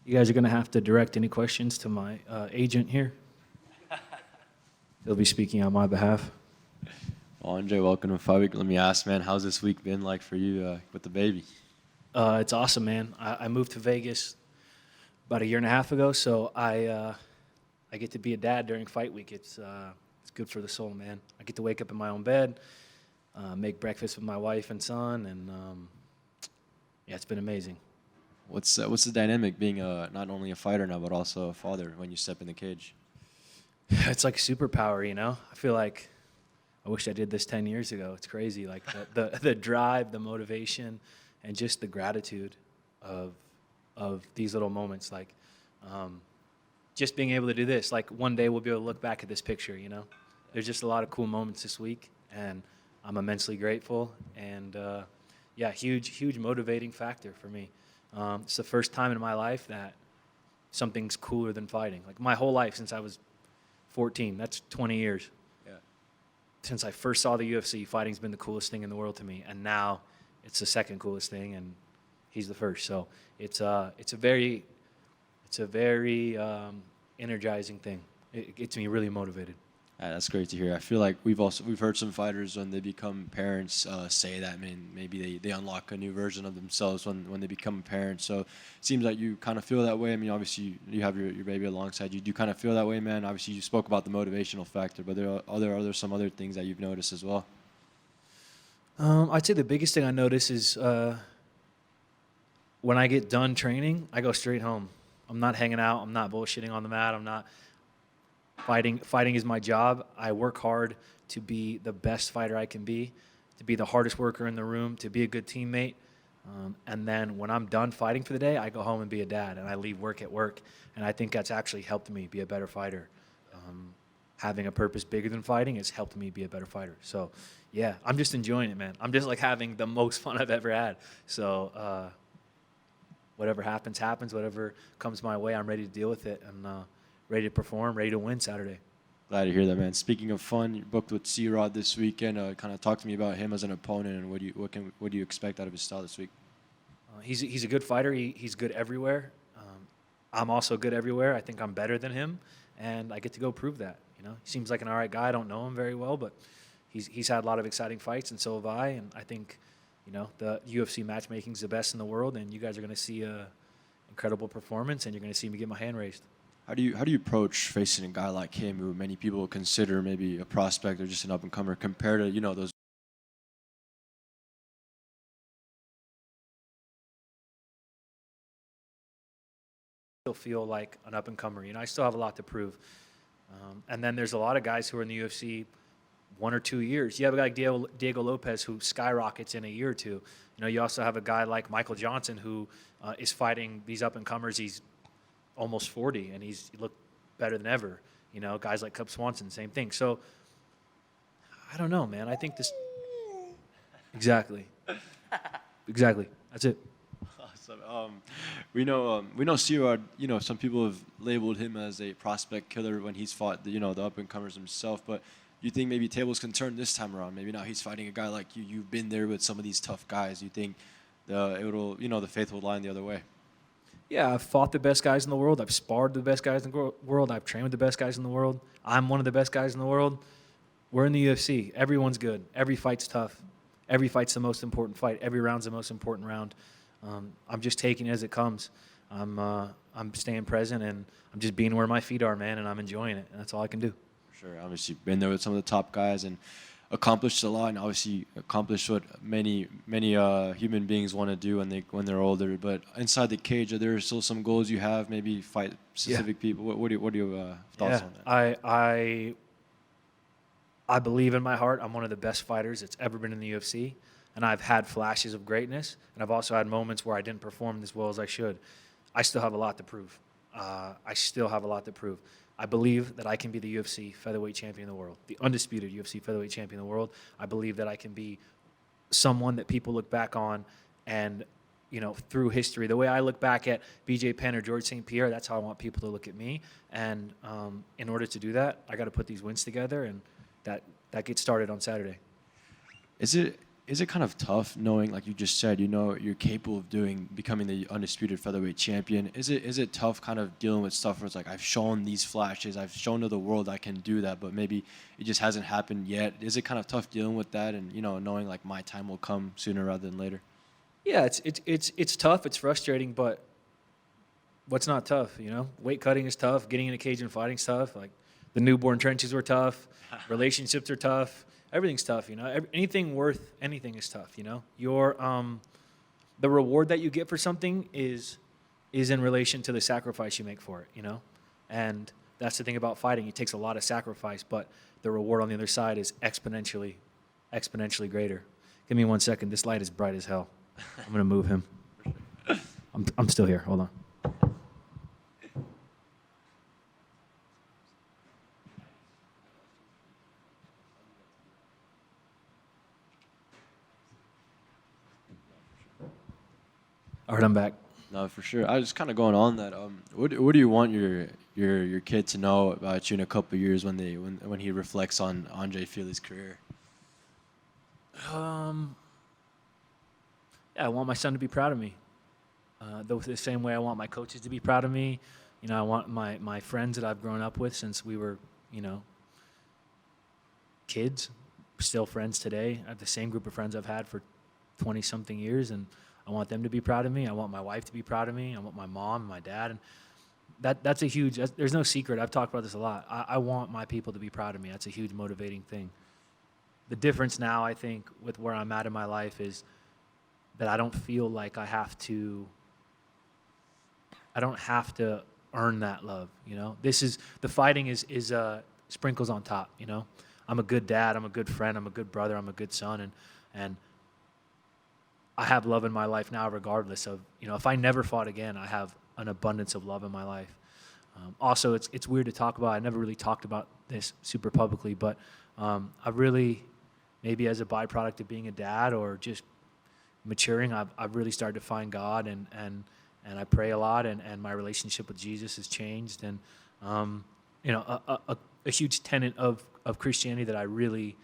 You guys are going to have to direct any questions to my agent here. He'll be speaking on my behalf. Well, Andre, welcome to Fight Week. Let me ask, man, how's this week been like for you with the baby? It's awesome, man. I moved to Vegas about a year and a half ago, so I get to be a dad during fight week. It's good for the soul, man. I get to wake up in my own bed, make breakfast with my wife and son, and yeah, it's been amazing. What's the dynamic being not only a fighter now, but also a father when you step in the cage? It's like a superpower, you know? I feel like I wish I did this 10 years ago. It's crazy, like the drive, the motivation, and just the gratitude of these little moments. Like just being able to do this. Like one day we'll be able to look back at this picture, you know? There's just a lot of cool moments this week, and I'm immensely grateful. And yeah, huge motivating factor for me. It's the first time in my life that something's cooler than fighting. Like my whole life since I was 14, that's 20 years. Yeah. Since I first saw the UFC, fighting's been the coolest thing in the world to me. And now it's the second coolest thing, and he's the first. So it's a very energizing thing. It gets me really motivated. That's great to hear. I feel like we've heard some fighters when they become parents say that, man, maybe they unlock a new version of themselves when they become parents. So it seems like you kind of feel that way. I mean, obviously you have your baby alongside you. Do you kind of feel that way, man? Obviously you spoke about the motivational factor, but are there some other things that you've noticed as well? I'd say the biggest thing I notice is when I get done training, I go straight home. I'm not hanging out. I'm not bullshitting on the mat. I'm not fighting. Fighting is my job. I work hard to be the best fighter I can be, to be the hardest worker in the room, to be a good teammate. And then when I'm done fighting for the day, I go home and be a dad, and I leave work at work. And I think that's actually helped me be a better fighter. Having a purpose bigger than fighting has helped me be a better fighter. So, yeah, I'm just enjoying it, man. I'm just like having the most fun I've ever had. So, whatever happens, happens. Whatever comes my way, I'm ready to deal with it and ready to perform, ready to win Saturday. Glad to hear that, man. Speaking of fun, you're booked with C-Rod this weekend. Kind of talk to me about him as an opponent and what do you expect out of his style this week? He's a good fighter. He's good everywhere. I'm also good everywhere. I think I'm better than him, and I get to go prove that. You know, he seems like an all right guy. I don't know him very well, but he's had a lot of exciting fights, and so have I. And I think, you know, the UFC matchmaking is the best in the world, and you guys are going to see a incredible performance, and you're going to see me get my hand raised. How do you approach facing a guy like him, who many people consider maybe a prospect or just an up and comer, compared to those? Still feel like an up and comer. You know, I still have a lot to prove. And then there's a lot of guys who are in the UFC 1 or 2 years. You have a guy like Diego Lopez who skyrockets in a year or two. You know, you also have a guy like Michael Johnson who is fighting these up and comers. He's almost 40 and he looked better than ever. You know, guys like Cub Swanson, same thing. So I don't know, man. I think this exactly. That's it. Awesome. We know C-Rod. You know, some people have labeled him as a prospect killer when he's fought the up and comers himself. But you think maybe tables can turn this time around? Maybe now he's fighting a guy like you. You've been there with some of these tough guys. You think the faith will line the other way? Yeah, I've fought the best guys in the world. I've sparred the best guys in the world. I've trained with the best guys in the world. I'm one of the best guys in the world. We're in the UFC. Everyone's good. Every fight's tough. Every fight's the most important fight. Every round's the most important round. I'm just taking it as it comes. I'm staying present, and I'm just being where my feet are, man, and I'm enjoying it, and that's all I can do. Sure. Obviously, been there with some of the top guys and accomplished a lot, and obviously accomplished what many human beings want to do when they're older. But inside the cage, are there still some goals you have? Maybe fight specific people. What are your thoughts on that? I believe in my heart I'm one of the best fighters that's ever been in the UFC, and I've had flashes of greatness, and I've also had moments where I didn't perform as well as I should. I still have a lot to prove. I believe that I can be the UFC featherweight champion of the world, the undisputed UFC featherweight champion of the world. I believe that I can be someone that people look back on and, you know, through history. The way I look back at BJ Penn or George St. Pierre, that's how I want people to look at me. And in order to do that, I got to put these wins together, and that gets started on Saturday. Is it is it kind of tough knowing, like you just said, you know, you're capable of becoming the undisputed featherweight champion? Is it tough kind of dealing with stuff where it's like, I've shown these flashes, I've shown to the world I can do that, but maybe it just hasn't happened yet? Is it kind of tough dealing with that and, you know, knowing like my time will come sooner rather than later? Yeah, it's tough. It's frustrating, but what's not tough? You know, weight cutting is tough. Getting in a cage and fighting is tough. Like the newborn trenches were tough. Relationships are tough. Everything's tough. You know, anything worth anything is tough. You know, the reward that you get for something is in relation to the sacrifice you make for it. You know, and that's the thing about fighting. It takes a lot of sacrifice, but the reward on the other side is exponentially greater. Give me 1 second. This light is bright as hell. I'm gonna move him. I'm still here. Hold on. All right, I'm back. No, for sure. I was kind of going on that. What do you want your kid to know about you in a couple of years when he reflects on Andre Fili's career? Yeah, I want my son to be proud of me. The same way I want my coaches to be proud of me. You know, I want my friends that I've grown up with since we were, you know, kids, still friends today. I have the same group of friends I've had for 20-something years, and I want them to be proud of me. I want my wife to be proud of me. I want my mom and my dad. And that's a huge, there's no secret. I've talked about this a lot. I want my people to be proud of me. That's a huge motivating thing. The difference now, I think, with where I'm at in my life is that I don't feel like I don't have to earn that love, you know? The fighting is sprinkles on top, you know? I'm a good dad, I'm a good friend, I'm a good brother, I'm a good son, and I have love in my life now regardless of, you know, if I never fought again, I have an abundance of love in my life. Also, it's weird to talk about. I never really talked about this super publicly, but I really, maybe as a byproduct of being a dad or just maturing, I've really started to find God, and I pray a lot, and my relationship with Jesus has changed. And you know, a huge tenet of Christianity that I really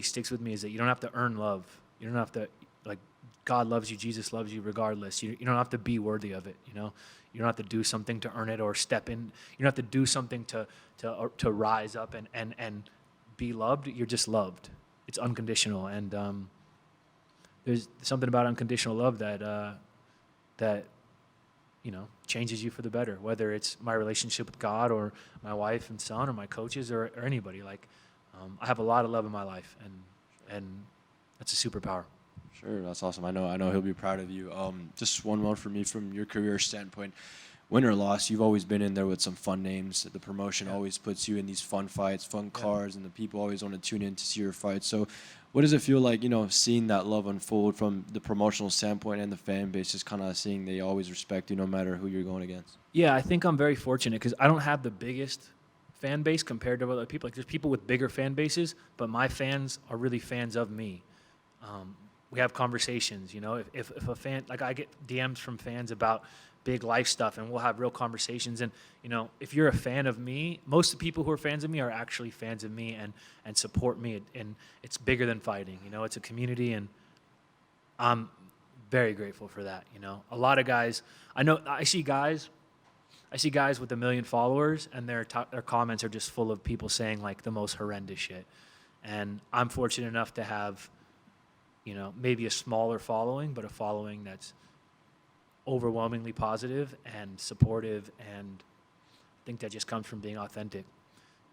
sticks with me is that you don't have to earn love. You don't have to, like, God loves you, Jesus loves you regardless. You don't have to be worthy of it, you know? You don't have to do something to earn it or step in. You don't have to do something to rise up and be loved. You're just loved. It's unconditional. And there's something about unconditional love that you know, changes you for the better, whether it's my relationship with God or my wife and son or my coaches or anybody. Like, I have a lot of love in my life, and that's a superpower. Sure, that's awesome. I know he'll be proud of you. Just one more for me from your career standpoint. Win or loss, you've always been in there with some fun names. The promotion always puts you in these fun fights, fun cards, and the people always want to tune in to see your fights. So what does it feel like, you know, seeing that love unfold from the promotional standpoint and the fan base, just kind of seeing they always respect you no matter who you're going against? Yeah, I think I'm very fortunate because I don't have the biggest fan base compared to other people. Like, there's people with bigger fan bases, but my fans are really fans of me. We have conversations, you know, if a fan, like, I get DMs from fans about big life stuff, and we'll have real conversations. And, you know, if you're a fan of me, most of the people who are fans of me are actually fans of me and support me. And it's bigger than fighting, you know, it's a community, and I'm very grateful for that. You know, a lot of guys, I see guys with 1 million followers, and their comments are just full of people saying like the most horrendous shit. And I'm fortunate enough to have, you know, maybe a smaller following, but a following that's overwhelmingly positive and supportive, and I think that just comes from being authentic.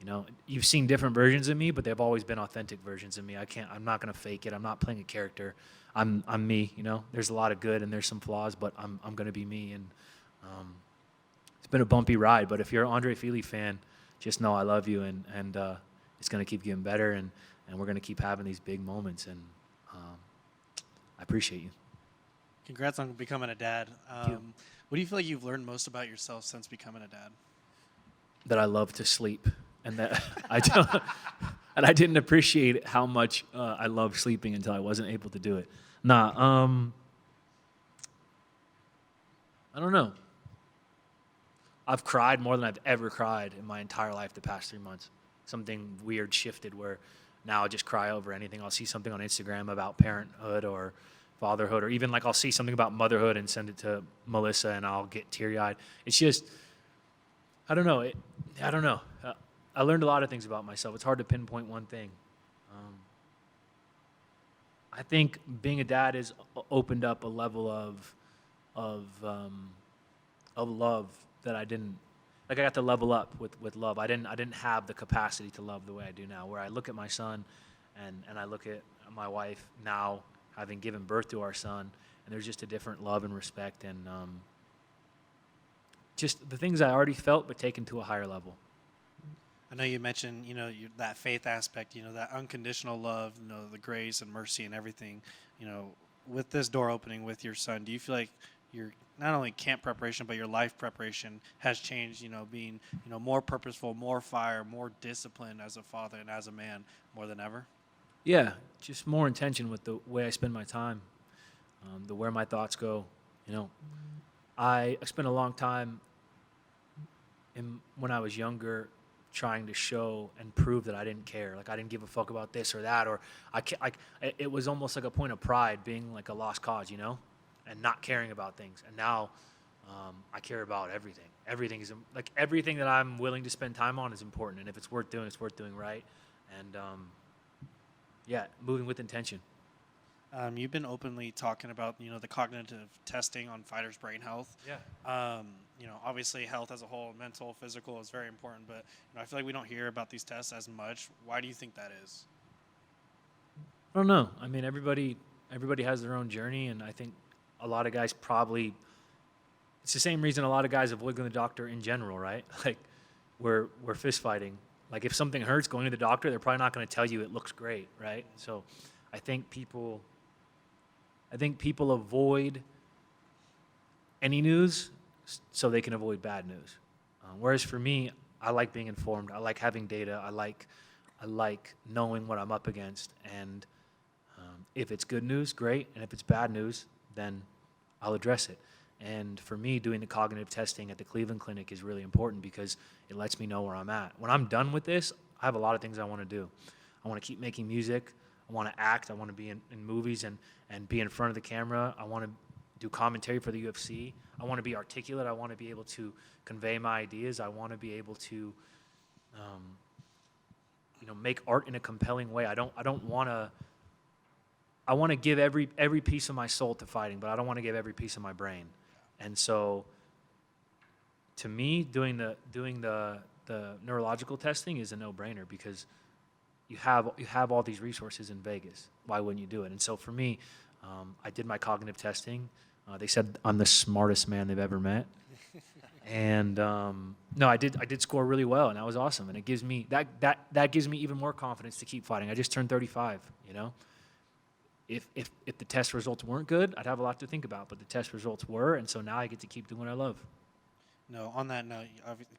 You know, you've seen different versions of me, but they've always been authentic versions of me. I'm not going to fake it. I'm not playing a character. I'm me, you know. There's a lot of good and there's some flaws, but I'm going to be me. And it's been a bumpy ride, but if you're an Andre Fili fan, just know I love you, and it's going to keep getting better, and we're going to keep having these big moments, and I appreciate you. Congrats on becoming a dad. What do you feel like you've learned most about yourself since becoming a dad? That I love to sleep, and that I didn't appreciate how much I love sleeping until I wasn't able to do it. I don't know. I've cried more than I've ever cried in my entire life the past 3 months. Something weird shifted where now I'll just cry over anything. I'll see something on Instagram about parenthood or fatherhood, or even like I'll see something about motherhood and send it to Melissa and I'll get teary-eyed. It's just, I don't know. I don't know. I learned a lot of things about myself. It's hard to pinpoint one thing. I think being a dad has opened up a level of love that I didn't, like I got to level up with love. I didn't have the capacity to love the way I do now, where I look at my son and I look at my wife now having given birth to our son, and there's just a different love and respect and just the things I already felt but taken to a higher level. I know you mentioned, that faith aspect, that unconditional love, the grace and mercy and everything. With this door opening with your son, do you feel like your not only camp preparation but your life preparation has changed? Being more purposeful, more fire, more disciplined as a father and as a man more than ever. Yeah, just more intention with the way I spend my time, the where my thoughts go. I spent a long time when I was younger trying to show and prove that I didn't care. Like I didn't give a fuck about this or that, or it was almost like a point of pride being like a lost cause, and not caring about things. And now I care about everything. Everything is like everything that I'm willing to spend time on is important. And if it's worth doing, it's worth doing right. And yeah, moving with intention. You've been openly talking about, the cognitive testing on fighters' brain health. Yeah. Obviously health as a whole, mental, physical is very important, but I feel like we don't hear about these tests as much. Why do you think that is? I don't know. I mean, everybody has their own journey, and I think a lot of guys probably, it's the same reason a lot of guys avoid going to the doctor in general, right? Like we're fist fighting. Like if something hurts, going to the doctor, they're probably not going to tell you it looks great, right? So I think people avoid any news so they can avoid bad news. Whereas for me, I like being informed. I like having data. I like knowing what I'm up against. And if it's good news, great. And if it's bad news, then I'll address it. And for me, doing the cognitive testing at the Cleveland Clinic is really important because it lets me know where I'm at. When I'm done with this, I have a lot of things I want to do. I want to keep making music. I want to act. I want to be in movies and be in front of the camera. I want to do commentary for the UFC. I want to be articulate. I want to be able to convey my ideas. I want to be able to, make art in a compelling way. I don't want to. I want to give every piece of my soul to fighting, but I don't want to give every piece of my brain. And so, to me, doing the neurological testing is a no-brainer because you have all these resources in Vegas. Why wouldn't you do it? And so for me, I did my cognitive testing. They said I'm the smartest man they've ever met. And no, I did score really well, and that was awesome. And it gives me that gives me even more confidence to keep fighting. I just turned 35. If the test results weren't good, I'd have a lot to think about. But the test results were, and so now I get to keep doing what I love. No, on that note,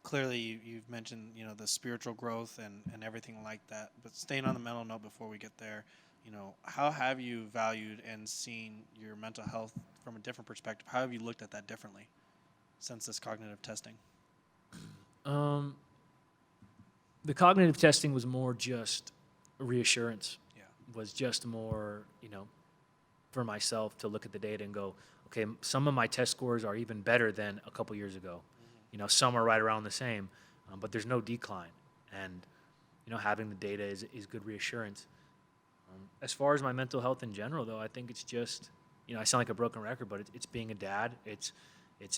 clearly you've mentioned the spiritual growth and everything like that. But staying on the mental note before we get there, how have you valued and seen your mental health from a different perspective? How have you looked at that differently since this cognitive testing? The cognitive testing was more just reassurance. Yeah. Was just more, for myself to look at the data and go, okay, some of my test scores are even better than a couple years ago. Mm-hmm. Some are right around the same, but there's no decline. And, having the data is good reassurance. As far as my mental health in general, though, I think it's just, I sound like a broken record, but it's being a dad. It's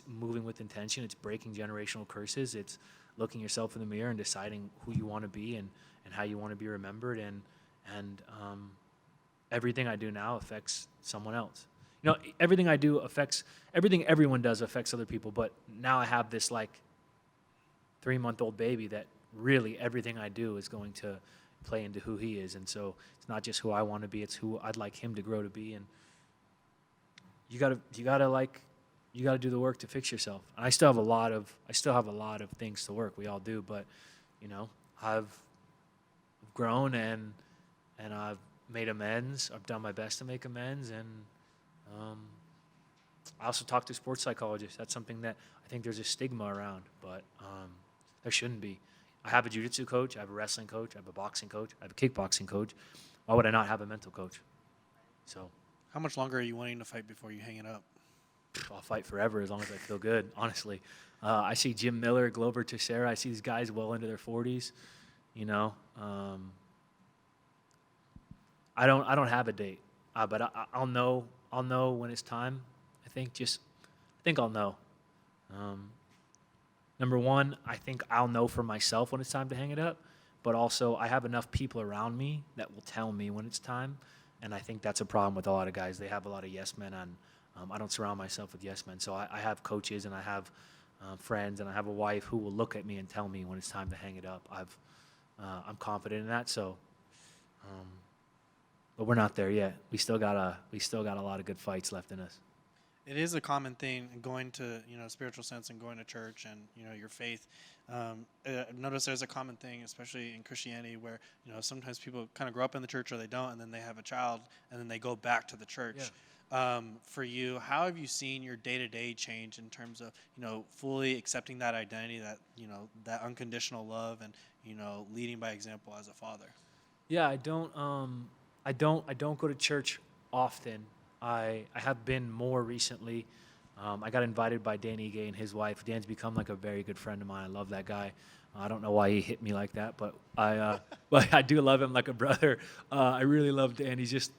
moving with intention. It's breaking generational curses. It's looking yourself in the mirror and deciding who you want to be and how you want to be remembered. And everything I do now affects someone else. Everything I do everything everyone does affects other people. But now I have this 3-month-old baby that really everything I do is going to play into who he is. And so it's not just who I want to be, it's who I'd like him to grow to be. And you gotta do the work to fix yourself. And I still have a lot of things to work. We all do, but I've grown and I've made amends. I've done my best to make amends, and I also talk to sports psychologists. That's something that I think there's a stigma around, but there shouldn't be. I have a jiu-jitsu coach, I have a wrestling coach, I have a boxing coach, I have a kickboxing coach. Why would I not have a mental coach? So How much longer are you wanting to fight before you hang it up? I'll fight forever as long as I feel good, honestly. I see Jim Miller, Glover Teixeira. I see these guys well into their 40s, you know. I don't have a date, but I'll know when it's time. I think I'll know. Number one, I think I'll know for myself when it's time to hang it up, but also I have enough people around me that will tell me when it's time, and I think that's a problem with a lot of guys. They have a lot of yes men, and I don't surround myself with yes men. So I have coaches, and I have friends, and I have a wife who will look at me and tell me when it's time to hang it up. I'm confident in that. So, but we're not there yet. We still got a lot of good fights left in us. It is a common thing going to, spiritual sense and going to church and, your faith. I've noticed there's a common thing, especially in Christianity, where, sometimes people kind of grow up in the church or they don't, and then they have a child and then they go back to the church. Yeah. For you, how have you seen your day-to-day change in terms of, fully accepting that identity, that, that unconditional love and, leading by example as a father? Yeah, I don't go to church often. I have been more recently. I got invited by Dan Ige and his wife. Dan's become like a very good friend of mine. I love that guy. I don't know why he hit me like that, but but I do love him like a brother. I really love Dan. He's just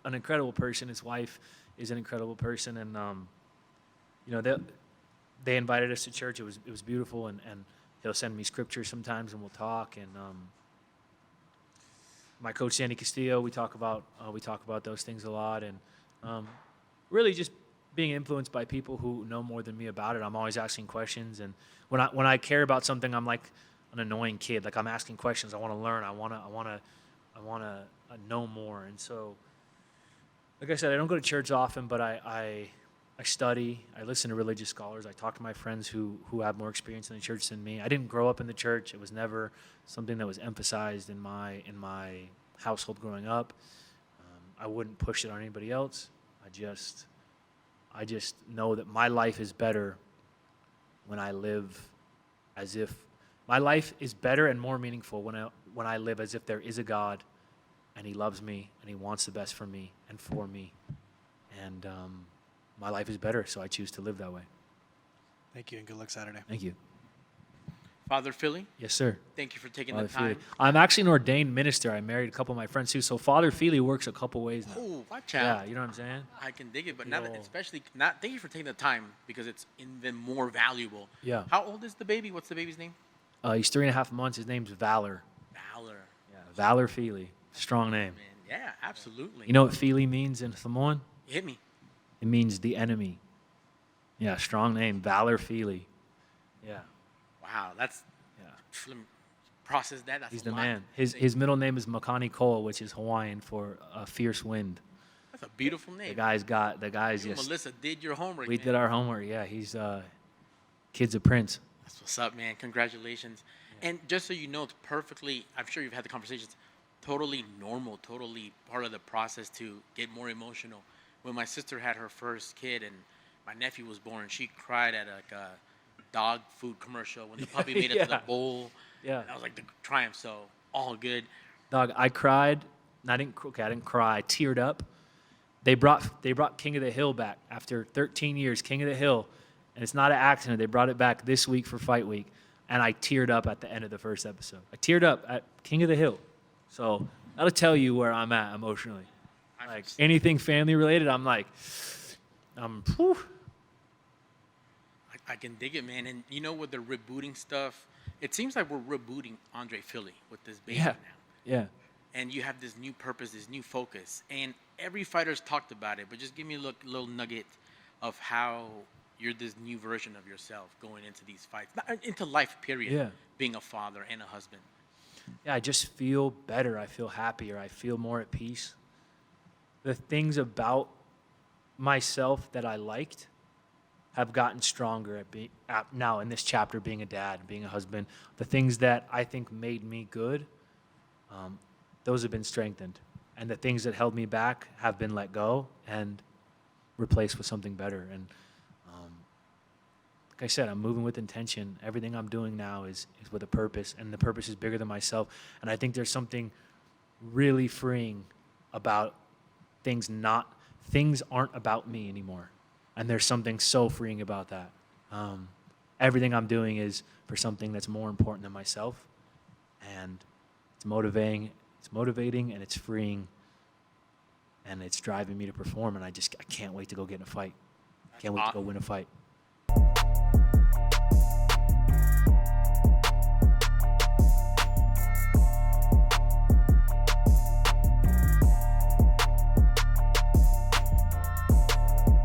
an incredible person. His wife is an incredible person, and they invited us to church. It was beautiful, and he'll send me scripture sometimes, and we'll talk. And my coach Sandy Castillo, we talk about those things a lot, and really just being influenced by people who know more than me about it. I'm always asking questions, and when I care about something, I'm like an annoying kid. Like, I'm asking questions. I want to learn. I want to know more. And so, like I said, I don't go to church often, but I study. I listen to religious scholars. I talk to my friends who have more experience in the church than me. I didn't grow up in the church. It was never something that was emphasized in my household growing up. I wouldn't push it on anybody else. I just know that my life is better when I live as if my life is better and more meaningful when I live as if there is a God, and He loves me and He wants the best for me and for me, and my life is better. So I choose to live that way. Thank you, and good luck Saturday. Thank you. Father Fili, Yes, sir. thank you for taking Father the time. Fili. I'm actually an ordained minister. I married a couple of my friends too. So Father Fili works a couple ways now. Oh, watch Yeah, out. you know what I'm saying? I can dig it, but Yo. thank you for taking the time because it's even more valuable. Yeah. How old is the baby? What's the baby's name? He's 3.5 months. His name's Valor. Valor. Yeah, Valor Fili. Strong name. Man, yeah, absolutely. You know what Fili means in Samoan? Hit me. It means the enemy. Yeah, strong name, Valor Fili. Yeah, Wow, that's yeah. let me process that. That's He's a the lot. man. His middle name is Makani Cole, which is Hawaiian for a fierce wind. That's a beautiful name. The guys You, just Melissa did your homework. we man. did our homework. Yeah, he's kid's a prince. That's what's up, man. Congratulations. Yeah. And just so you know, it's perfectly, I'm sure you've had the conversations, totally normal, totally part of the process to get more emotional. When my sister had her first kid and my nephew was born, she cried at a dog food commercial when the puppy made it to the Yeah. bowl. Yeah. That was like the triumph, so all good. Dog, I cried. And I didn't cry. I teared up. They brought King of the Hill back after 13 years. King of the Hill, and it's not an accident. They brought it back this week for Fight Week, and I teared up at the end of the first episode. I teared up at King of the Hill. So that'll tell you where I'm at emotionally. Like anything family related, I'm like, whew. I can dig it, man. And you know, with the rebooting stuff, it seems like we're rebooting Andre Fili with this baby Yeah. now. Yeah. And you have this new purpose, this new focus. And every fighter's talked about it, but just give me a little nugget of how you're this new version of yourself going into these fights, into life, period, Yeah. being a father and a husband. Yeah, I just feel better. I feel happier. I feel more at peace. The things about myself that I liked have gotten stronger at now in this chapter, being a dad, being a husband. The things that I think made me good, those have been strengthened. And the things that held me back have been let go and replaced with something better. And like I said, I'm moving with intention. Everything I'm doing now is with a purpose, and the purpose is bigger than myself. And I think there's something really freeing about things aren't about me anymore. And there's something so freeing about that. Everything I'm doing is for something that's more important than myself. And it's motivating and it's freeing, and it's driving me to perform. And I can't wait to go get in a fight. Can't wait to go win a fight.